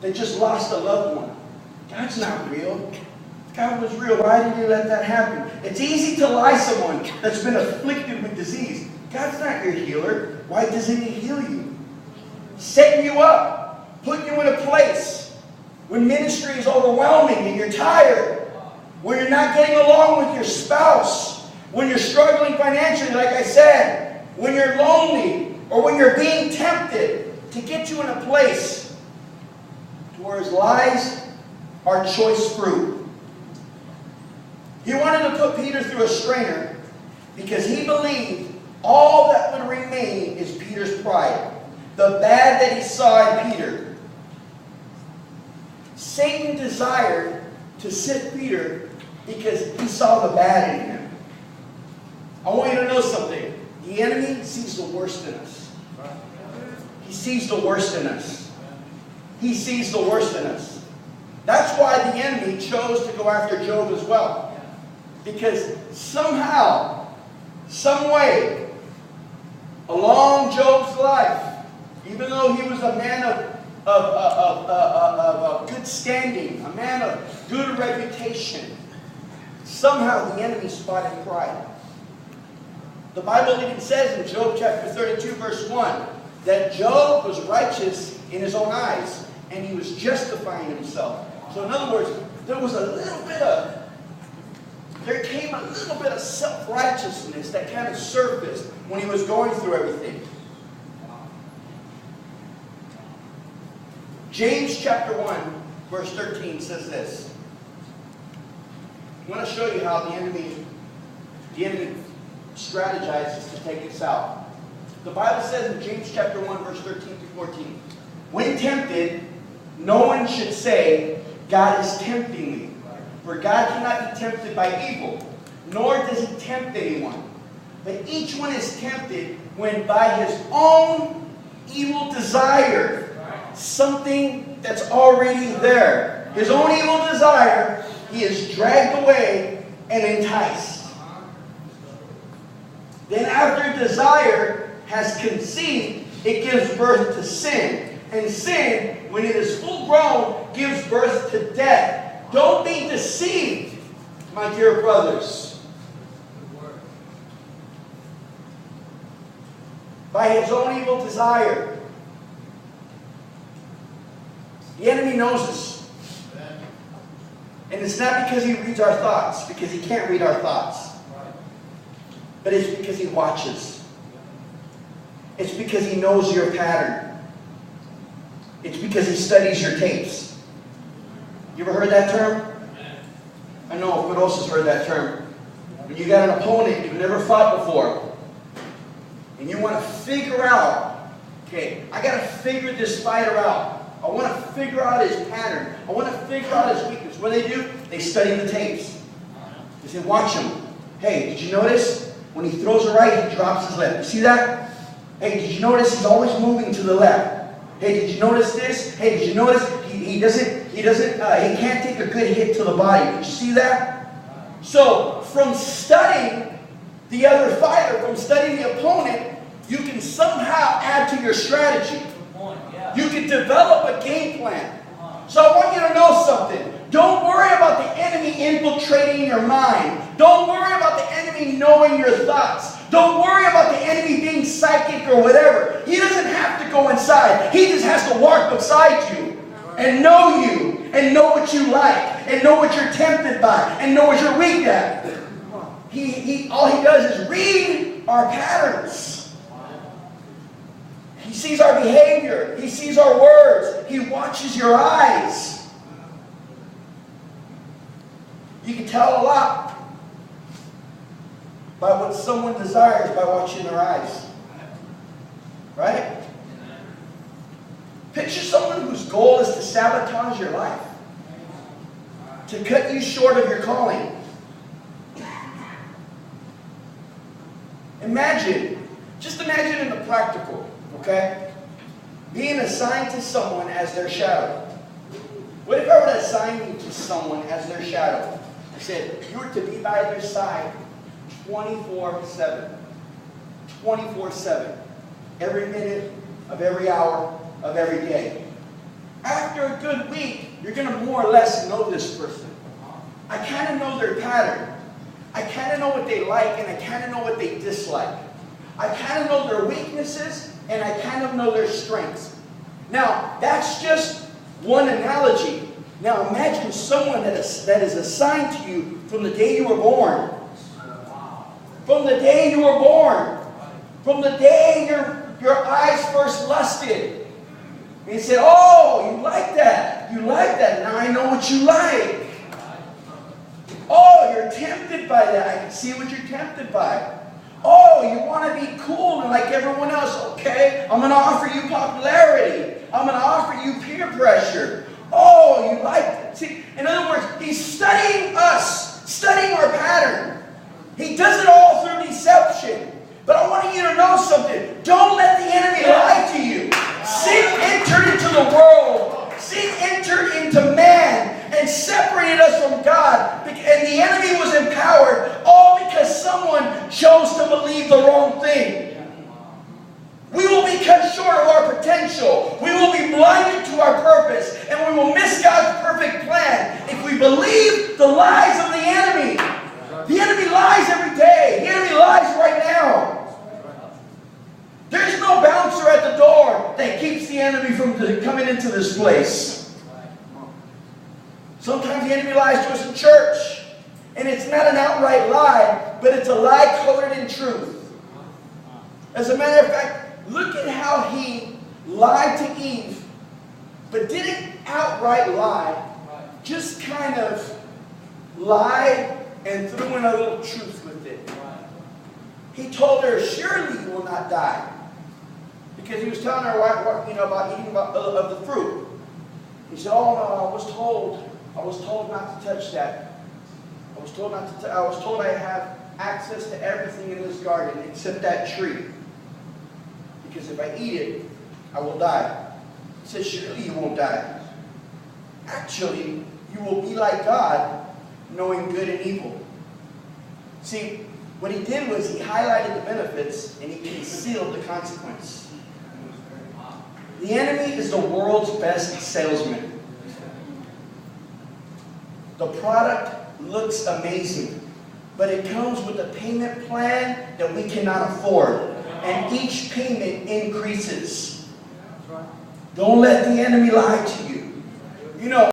that just lost a loved one. God's not real. If God was real, why did He let that happen? It's easy to lie to someone that's been afflicted with disease. God's not your healer. Why doesn't He heal you? Setting you up, putting you in a place when ministry is overwhelming and you're tired, when you're not getting along with your spouse, when you're struggling financially, like I said, when you're lonely, or when you're being tempted, to get you in a place to where His lies are choice fruit. He wanted to put Peter through a strainer because He believed all that would remain is Peter's pride. The bad that he saw in Peter. Satan desired to sift Peter because he saw the bad in him. I want you to know something. The enemy sees the worst in us. He sees the worst in us. He sees the worst in us. That's why the enemy chose to go after Job as well. Because somehow, some way, along Job's life, even though he was a man of good standing, a man of good reputation, somehow the enemy spotted pride. The Bible even says in Job chapter 32, verse 1, that Job was righteous in his own eyes, and he was justifying himself. So in other words, there came a little bit of self-righteousness that kind of surfaced when he was going through everything. James chapter 1, verse 13 says this. I want to show you how the enemy strategizes to take us out. The Bible says in James chapter 1, verse 13 through 14, when tempted, no one should say, God is tempting me. For God cannot be tempted by evil, nor does He tempt anyone. But each one is tempted when by his own evil desire, something that's already there, his own evil desire, he is dragged away and enticed. Then after desire has conceived, it gives birth to sin. And sin, when it is full grown, gives birth to death. Don't be deceived, my dear brothers. By his own evil desire. The enemy knows us. And it's not because he reads our thoughts, because he can't read our thoughts. But it's because he watches. It's because he knows your pattern. It's because he studies your tapes. You ever heard that term? I know, who else has heard that term? When you got an opponent you've never fought before, and you want to figure out, okay, I got to figure this fighter out. I want to figure out his pattern. I want to figure out his weakness. What do? They study the tapes. They say, watch him. Hey, did you notice? When he throws a right, he drops his left. You see that? Hey, did you notice he's always moving to the left? Hey, did you notice this? Hey, did you notice he can't take a good hit to the body. Did you see that? So, from studying the other fighter, from studying the opponent, you can somehow add to your strategy. You can develop a game plan. So I want you to know something. Don't worry about the enemy infiltrating your mind. Don't worry about the enemy knowing your thoughts. Don't worry about the enemy being psychic or whatever. He doesn't have to go inside. He just has to walk beside you and know you and know what you like and know what you're tempted by and know what you're weak at. All he does is read our patterns. He sees our behavior. He sees our words. He watches your eyes. You can tell a lot by what someone desires by watching their eyes. Right? Picture someone whose goal is to sabotage your life. To cut you short of your calling. Just imagine in the practical. Okay? Being assigned to someone as their shadow. What if I were to assign you to someone as their shadow? I said, you were to be by their side 24/7. 24/7. Every minute of every hour of every day. After after a good week, you're going to more or less know this person. I kind of know their pattern. I kind of know what they like, and I kind of know what they dislike. I kind of know their weaknesses, and I kind of know their strengths. Now, that's just one analogy. Now, imagine someone that is assigned to you from the day you were born. From the day you were born. From the day your eyes first lusted. And he said, oh, you like that. You like that. Now I know what you like. Oh, you're tempted by that. I can see what you're tempted by. Oh, you want to be cool and like everyone else. Okay, I'm going to offer you popularity. I'm going to offer you peer pressure. Oh, you like it. See, in other words, he's studying us, studying our pattern. He does it all through deception. But I want you to know something. Don't let the enemy lie to you. Sin entered into the world. Sin entered into man and separated us from God. And the enemy was empowered all because someone chose to believe the wrong thing. We will be cut short of our potential. We will be blinded to our purpose. And we will miss God's perfect plan if we believe the lies of the enemy. The enemy lies every day. The enemy lies right now. There's no bouncer at the door that keeps the enemy from coming into this place. Sometimes the enemy lies to us in church. And it's not an outright lie, but it's a lie coated in truth. As a matter of fact, look at how he lied to Eve, but didn't outright lie, just kind of lied and threw in a little truth with it. He told her, surely you will not die. Because he was telling her about eating of the fruit. He said, oh no, I was told not to touch that. I was told I have access to everything in this garden except that tree. Because if I eat it, I will die. He said, surely you won't die. Actually, you will be like God, knowing good and evil. See, what he did was he highlighted the benefits and he concealed the consequence. The enemy is the world's best salesman. The product looks amazing, but it comes with a payment plan that we cannot afford. And each payment increases. Don't let the enemy lie to you. You know,